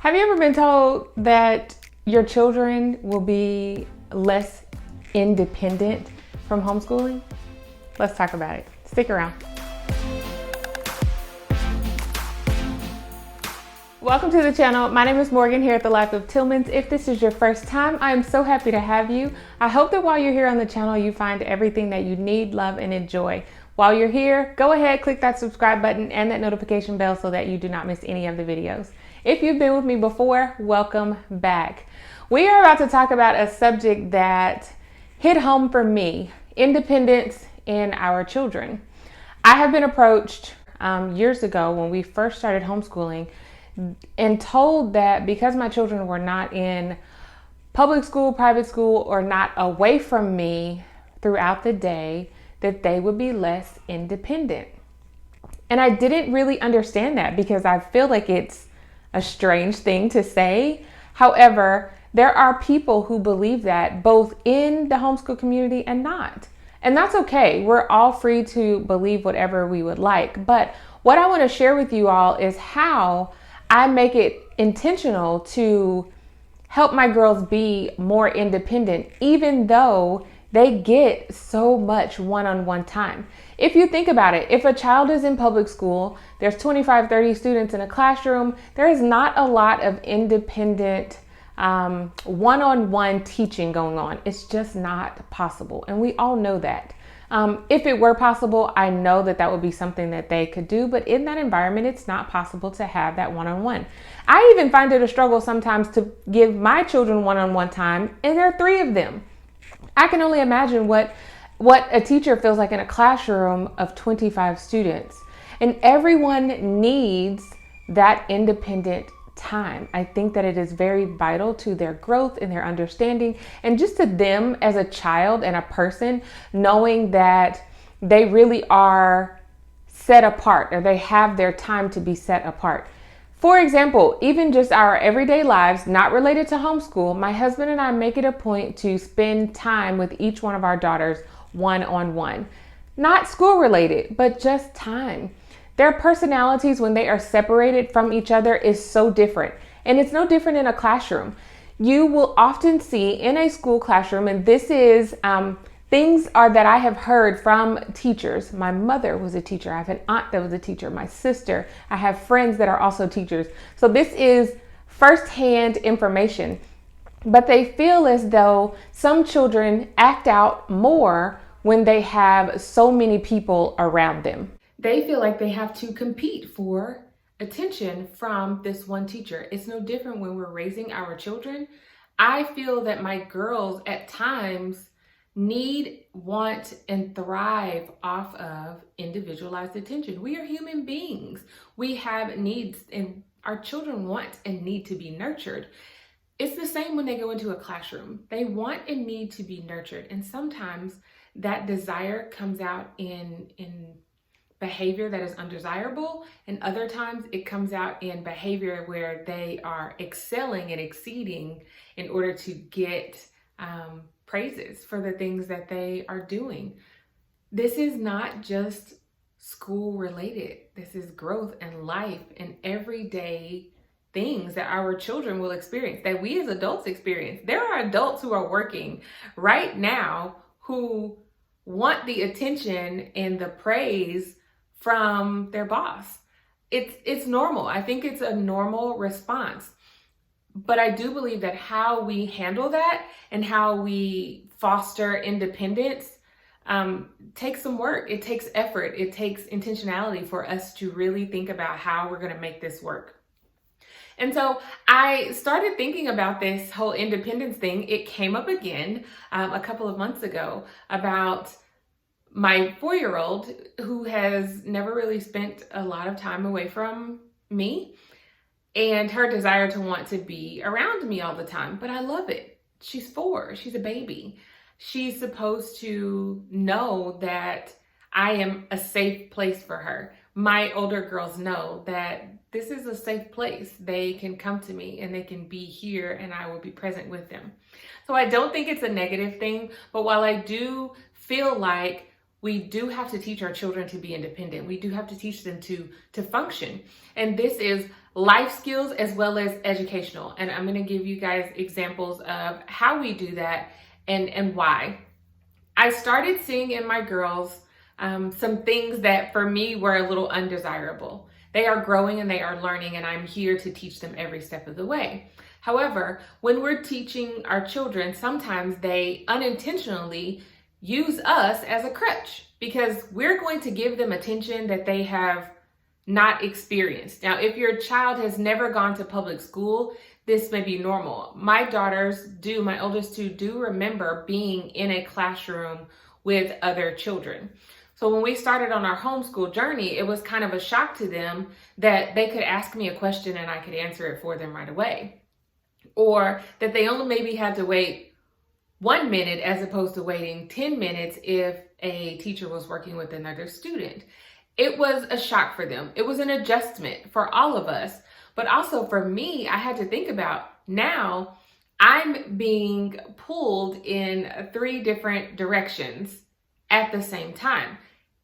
Have you ever been told that your children will be less independent from homeschooling? Let's talk about it. Stick around. Welcome to the channel. My name is Morgan here at The Life of Tillmans. If this is your first time, I am so happy to have you. I hope that while you're here on the channel, you find everything that you need, love, and enjoy. While you're here, go ahead, click that subscribe button and that notification bell so that you do not miss any of the videos. If you've been with me before, welcome back. We are about to talk about a subject that hit home for me: independence in our children. I have been approached years ago when we first started homeschooling and told that because my children were not in public school, private school, or not away from me throughout the day, that they would be less independent. And I didn't really understand that because I feel like it's a strange thing to say. However, there are people who believe that, both in the homeschool community and not. And that's okay. We're all free to believe whatever we would like. But what I want to share with you all is how I make it intentional to help my girls be more independent, even though they get so much one-on-one time. If you think about it, if a child is in public school, there's 25, 30 students in a classroom, there is not a lot of independent one-on-one teaching going on. It's just not possible. And we all know that. If it were possible, I know that that would be something that they could do, but in that environment, it's not possible to have that one-on-one. I even find it a struggle sometimes to give my children one-on-one time, and there are 3 of them. I can only imagine what a teacher feels like in a classroom of 25 students. And everyone needs that independent time. I think that it is very vital to their growth and their understanding, and just to them as a child and a person, knowing that they really are set apart, or they have their time to be set apart. For example, even just our everyday lives, not related to homeschool, my husband and I make it a point to spend time with each one of our daughters one-on-one. Not school related, but just time. Their personalities, when they are separated from each other, is so different. And it's no different in a classroom. You will often see in a school classroom, and this is things are that I have heard from teachers. My mother was a teacher. I have an aunt that was a teacher. My sister. I have friends that are also teachers. So this is firsthand information. But they feel as though some children act out more when they have so many people around them. They feel like they have to compete for attention from this one teacher. It's no different when we're raising our children. I feel that my girls at times need, want, and thrive off of individualized attention. We are human beings. We have needs, and our children want and need to be nurtured. It's the same when they go into a classroom. They want and need to be nurtured. And sometimes that desire comes out in behavior that is undesirable, and other times it comes out in behavior where they are excelling and exceeding in order to get praises for the things that they are doing. This is not just school related. This is growth and life and everyday things that our children will experience, that we as adults experience. There are adults who are working right now who want the attention and the praise from their boss. It's normal. I think it's a normal response. But I do believe that how we handle that and how we foster independence takes some work. It takes effort. It takes intentionality for us to really think about how we're going to make this work. And so I started thinking about this whole independence thing. It came up again a couple of months ago about my 4-year-old, who has never really spent a lot of time away from me, and her desire to want to be around me all the time. But I love it. She's 4. She's a baby. She's supposed to know that I am a safe place for her. My older girls know that this is a safe place. They can come to me and they can be here, and I will be present with them. So I don't think it's a negative thing, but while I do feel like we do have to teach our children to be independent, we do have to teach them to function. And this is life skills as well as educational. And I'm going to give you guys examples of how we do that and why. I started seeing in my girls some things that for me were a little undesirable. They are growing and they are learning, and I'm here to teach them every step of the way. However, when we're teaching our children, sometimes they unintentionally use us as a crutch because we're going to give them attention that they have not experienced. Now, if your child has never gone to public school, this may be normal. My oldest two do remember being in a classroom with other children. So when we started on our homeschool journey, it was kind of a shock to them that they could ask me a question and I could answer it for them right away. Or that they only maybe had to wait 1 minute as opposed to waiting 10 minutes if a teacher was working with another student. It was a shock for them. It was an adjustment for all of us. But also for me, I had to think about now I'm being pulled in 3 different directions at the same time,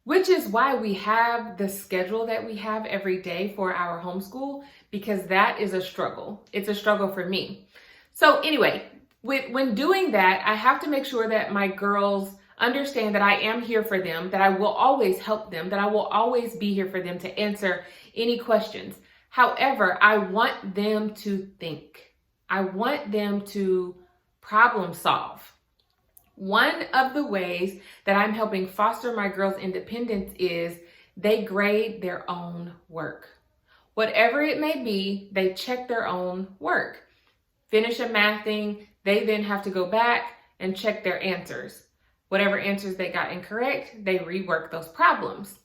which is why we have the schedule that we have every day for our homeschool, because that is a struggle. It's a struggle for me. So anyway, when doing that, I have to make sure that my girls understand that I am here for them, that I will always help them, that I will always be here for them to answer any questions. However, I want them to think. I want them to problem solve. One of the ways that I'm helping foster my girls' independence is they grade their own work. Whatever it may be, they check their own work. Finish a math thing, they then have to go back and check their answers. Whatever answers they got incorrect, they rework those problems.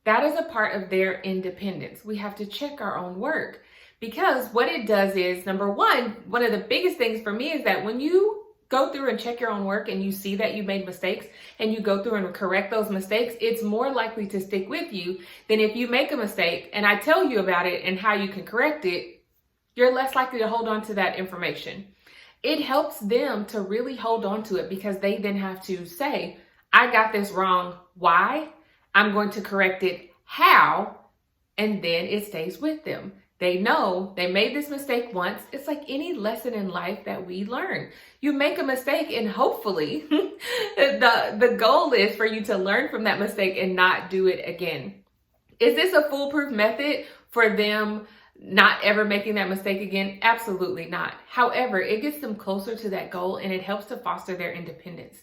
That is a part of their independence. We have to check our own work because what it does is, number one of the biggest things for me is that when you go through and check your own work and you see that you made mistakes and you go through and correct those mistakes, it's more likely to stick with you than if you make a mistake and I tell you about it and how you can correct it, you're less likely to hold on to that information. It helps them to really hold on to it because they then have to say, I got this wrong. Why? I'm going to correct it. How? And then it stays with them. They know they made this mistake once. It's like any lesson in life that we learn. You make a mistake and hopefully the goal is for you to learn from that mistake and not do it again. Is this a foolproof method for them not ever making that mistake again? Absolutely not. However, it gets them closer to that goal and it helps to foster their independence.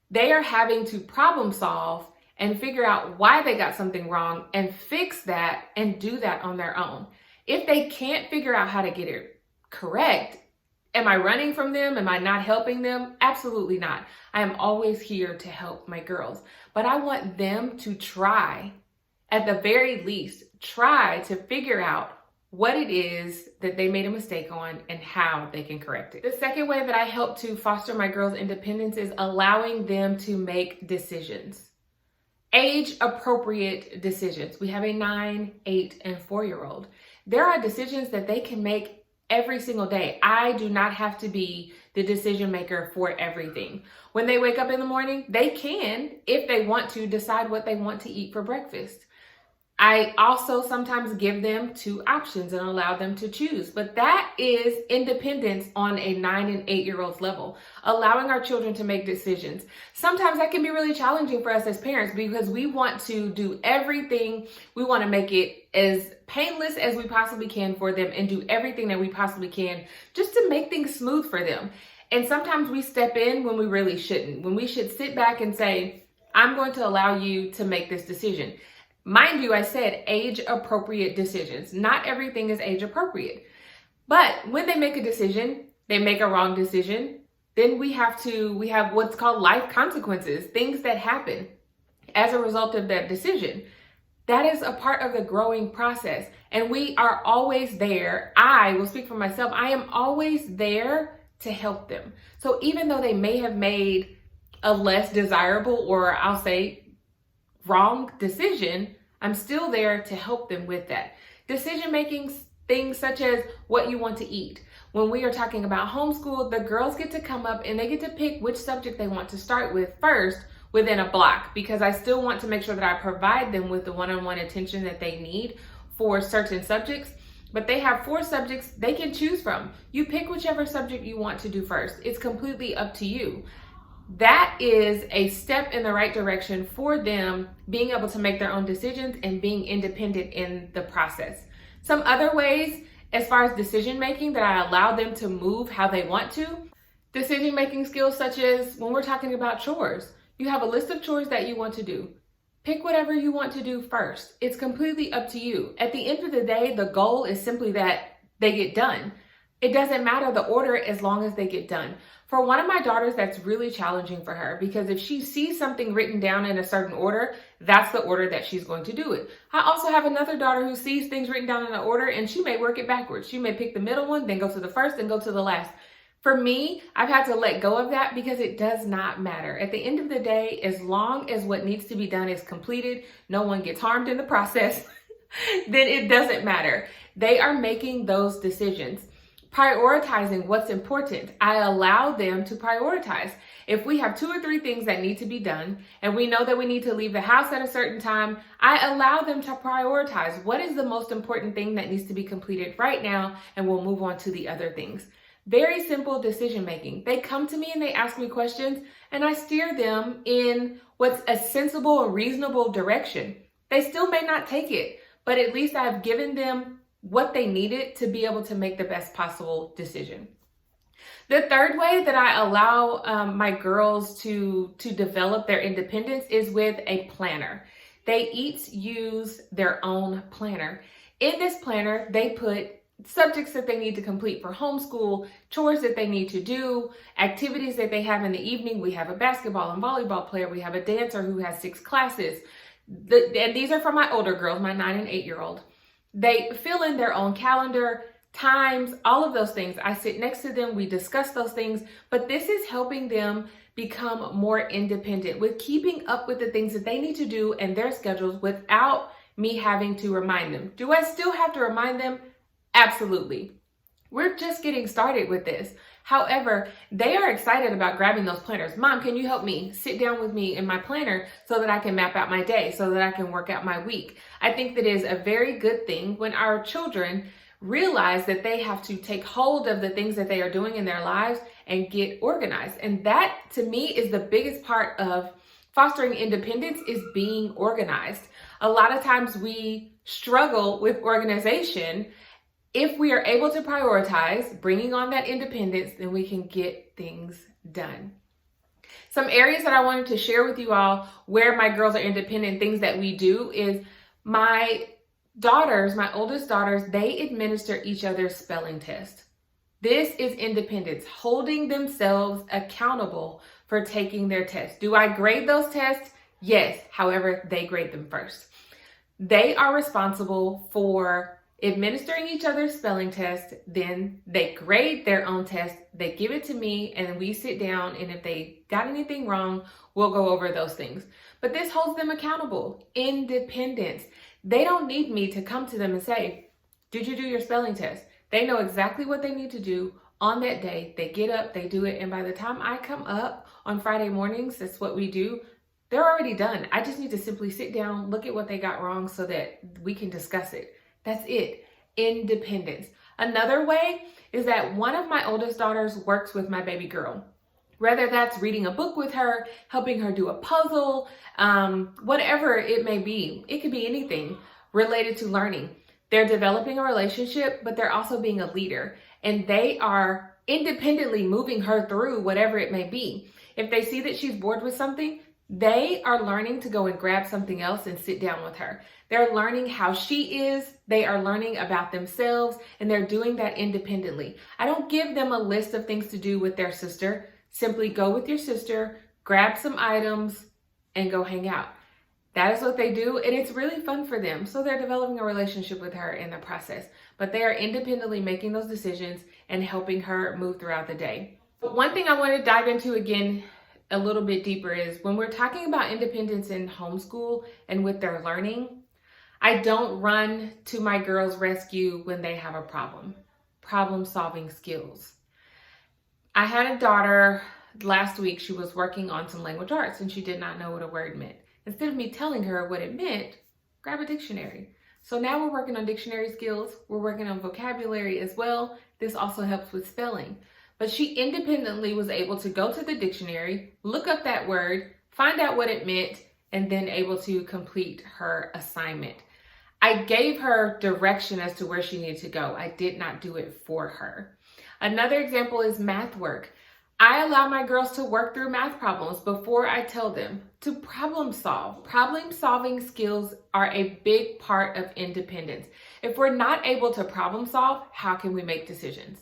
They are having to problem solve and figure out why they got something wrong and fix that and do that on their own. If they can't figure out how to get it correct, am I running from them? Am I not helping them? Absolutely not. I am always here to help my girls, but I want them to try, at the very least, try to figure out what it is that they made a mistake on and how they can correct it. The second way that I help to foster my girls' independence is allowing them to make decisions. Age-appropriate decisions. We have a 9, 8, and 4-year-old. There are decisions that they can make every single day. I do not have to be the decision maker for everything. When they wake up in the morning, they can, if they want to, decide what they want to eat for breakfast. I also sometimes give them 2 options and allow them to choose, but that is independence on a 9 and 8-year-old's level, allowing our children to make decisions. Sometimes that can be really challenging for us as parents because we want to do everything. We want to make it as painless as we possibly can for them and do everything that we possibly can just to make things smooth for them. And sometimes we step in when we really shouldn't, when we should sit back and say, I'm going to allow you to make this decision. Mind you, I said age-appropriate decisions. Not everything is age-appropriate. But when they make a decision, they make a wrong decision, then we have what's called life consequences, things that happen as a result of that decision. That is a part of the growing process. And we are always there. I will speak for myself. I am always there to help them. So even though they may have made a less desirable, or I'll say wrong decision, I'm still there to help them with that. Decision-making things such as what you want to eat. When we are talking about homeschool, the girls get to come up and they get to pick which subject they want to start with first within a block, because I still want to make sure that I provide them with the one-on-one attention that they need for certain subjects. but they have 4 subjects they can choose from. You pick whichever subject you want to do first. It's completely up to you. That is a step in the right direction for them being able to make their own decisions and being independent in the process. Some other ways, as far as decision making, that I allow them to move how they want to. Decision making skills such as when we're talking about chores. You have a list of chores that you want to do. Pick whatever you want to do first. It's completely up to you. At the end of the day, the goal is simply that they get done. It doesn't matter the order as long as they get done. For one of my daughters, that's really challenging for her because if she sees something written down in a certain order, that's the order that she's going to do it. I also have another daughter who sees things written down in an order and she may work it backwards. She may pick the middle one, then go to the first, then go to the last. For me, I've had to let go of that because it does not matter. At the end of the day, as long as what needs to be done is completed, no one gets harmed in the process, then it doesn't matter. They are making those decisions. Prioritizing what's important. I allow them to prioritize. If we have 2 or 3 things that need to be done and we know that we need to leave the house at a certain time, I allow them to prioritize what is the most important thing that needs to be completed right now, and we'll move on to the other things. Very simple decision making. They come to me and they ask me questions and I steer them in what's a sensible and reasonable direction. They still may not take it, but at least I've given them what they needed to be able to make the best possible decision. The third way that I allow my girls to develop their independence is with a planner. They each use their own planner. In this planner, they put subjects that they need to complete for homeschool, chores that they need to do, activities that they have in the evening. We have a basketball and volleyball player. We have a dancer who has 6 classes. And these are for my older girls, my 9 and 8-year-old. They fill in their own calendar, times, all of those things. I sit next to them, we discuss those things, but this is helping them become more independent with keeping up with the things that they need to do and their schedules without me having to remind them. Do I still have to remind them? Absolutely. We're just getting started with this. However, they are excited about grabbing those planners. Mom, can you help me? Sit down with me in my planner so that I can map out my day, so that I can work out my week. I think that is a very good thing when our children realize that they have to take hold of the things that they are doing in their lives and get organized. And that, to me, is the biggest part of fostering independence, is being organized. A lot of times we struggle with organization. If we are able to prioritize bringing on that independence, then we can get things done. Some areas that I wanted to share with you all where my girls are independent, things that we do, is my daughters, my oldest daughters, they administer each other's spelling test. This is independence, holding themselves accountable for taking their tests. Do I grade those tests? Yes. However, they grade them first. They are responsible for administering each other's spelling test, then they grade their own test, they give it to me, and we sit down, and if they got anything wrong, we'll go over those things. But this holds them accountable. Independence. They don't need me to come to them and say, did you do your spelling test? They know exactly what they need to do on that day. They get up, they do it, and by the time I come up on Friday mornings, that's what we do, they're already done. I just need to simply sit down, look at what they got wrong so that we can discuss it. That's it. Independence. Another way is that one of my oldest daughters works with my baby girl. Whether that's reading a book with her, helping her do a puzzle, whatever it may be. It could be anything related to learning. They're developing a relationship, but they're also being a leader. And they are independently moving her through whatever it may be. If they see that she's bored with something, they are learning to go and grab something else and sit down with her. They're learning how she is. They are learning about themselves, and they're doing that independently. I don't give them a list of things to do with their sister. Simply go with your sister, grab some items, and go hang out. That is what they do, and it's really fun for them. So they're developing a relationship with her in the process. But they are independently making those decisions and helping her move throughout the day. But one thing I want to dive into again a little bit deeper is when we're talking about independence in homeschool and with their learning, I don't run to my girls' rescue when they have a problem-solving skills. I had a daughter last week. She was working on some language arts and she did not know what a word meant. Instead of me telling her what it meant, grab a dictionary. So now we're working on dictionary skills. We're working on vocabulary as well. This also helps with spelling. But she independently was able to go to the dictionary, look up that word, find out what it meant, and then able to complete her assignment. I gave her direction as to where she needed to go. I did not do it for her. Another example is math work. I allow my girls to work through math problems before I tell them to problem solve. Problem solving skills are a big part of independence. If we're not able to problem solve, how can we make decisions?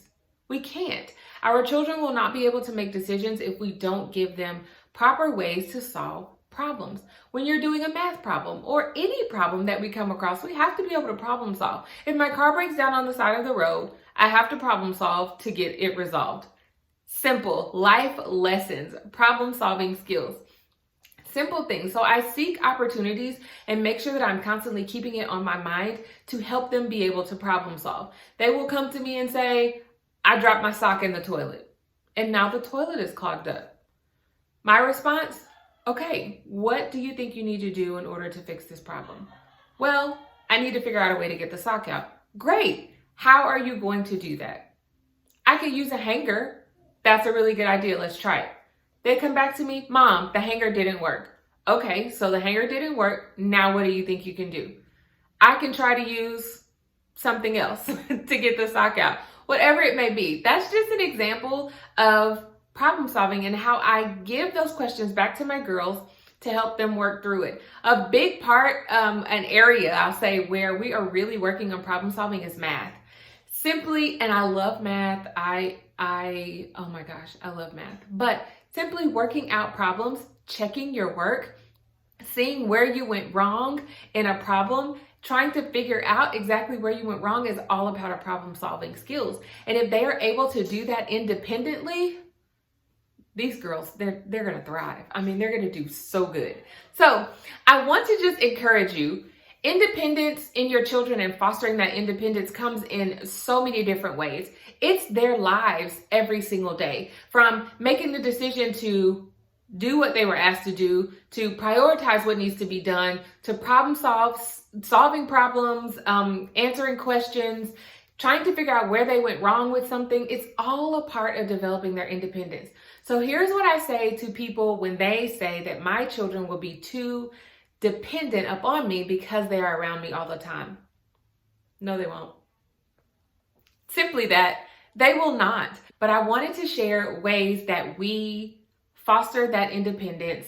We can't. Our children will not be able to make decisions if we don't give them proper ways to solve problems. When you're doing a math problem or any problem that we come across, we have to be able to problem solve. If my car breaks down on the side of the road, I have to problem solve to get it resolved. Simple life lessons, problem solving skills. Simple things. So I seek opportunities and make sure that I'm constantly keeping it on my mind to help them be able to problem solve. They will come to me and say, I dropped my sock in the toilet and now the toilet is clogged up. My response, okay, what do you think you need to do in order to fix this problem? Well, I need to figure out a way to get the sock out. Great. How are you going to do that? I could use a hanger. That's a really good idea. Let's try it. They come back to me, Mom, the hanger didn't work. Okay, so the hanger didn't work. Now what do you think you can do? I can try to use something else to get the sock out. Whatever it may be. That's just an example of problem solving and how I give those questions back to my girls to help them work through it. A big part, an area I'll say where we are really working on problem solving is math. Simply, and I love math. Oh my gosh, I love math. But simply working out problems, checking your work, seeing where you went wrong in a problem, trying to figure out exactly where you went wrong is all about our problem solving skills. And if they are able to do that independently, these girls, they're going to thrive. I mean, they're going to do so good. So I want to just encourage you. Independence in your children and fostering that independence comes in so many different ways. It's their lives every single day, from making the decision to do what they were asked to do, to prioritize what needs to be done, to problem solving problems, answering questions, trying to figure out where they went wrong with something. It's all a part of developing their independence. So here's what I say to people when they say that my children will be too dependent upon me because they are around me all the time. No, they won't. Simply that, they will not. But I wanted to share ways that we foster that independence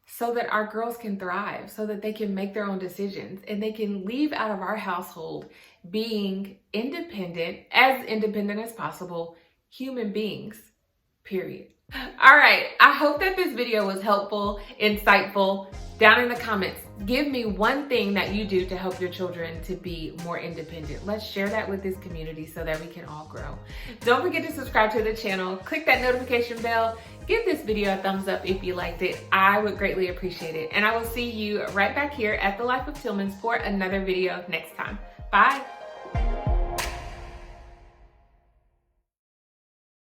so that our girls can thrive, so that they can make their own decisions and they can leave out of our household being independent as possible, human beings, period. All right, I hope that this video was helpful, insightful. Down in the comments, give me one thing that you do to help your children to be more independent. Let's share that with this community so that we can all grow. Don't forget to subscribe to the channel, click that notification bell, give this video a thumbs up if you liked it. I would greatly appreciate it. And I will see you right back here at The Life of Tillmans for another video next time. Bye.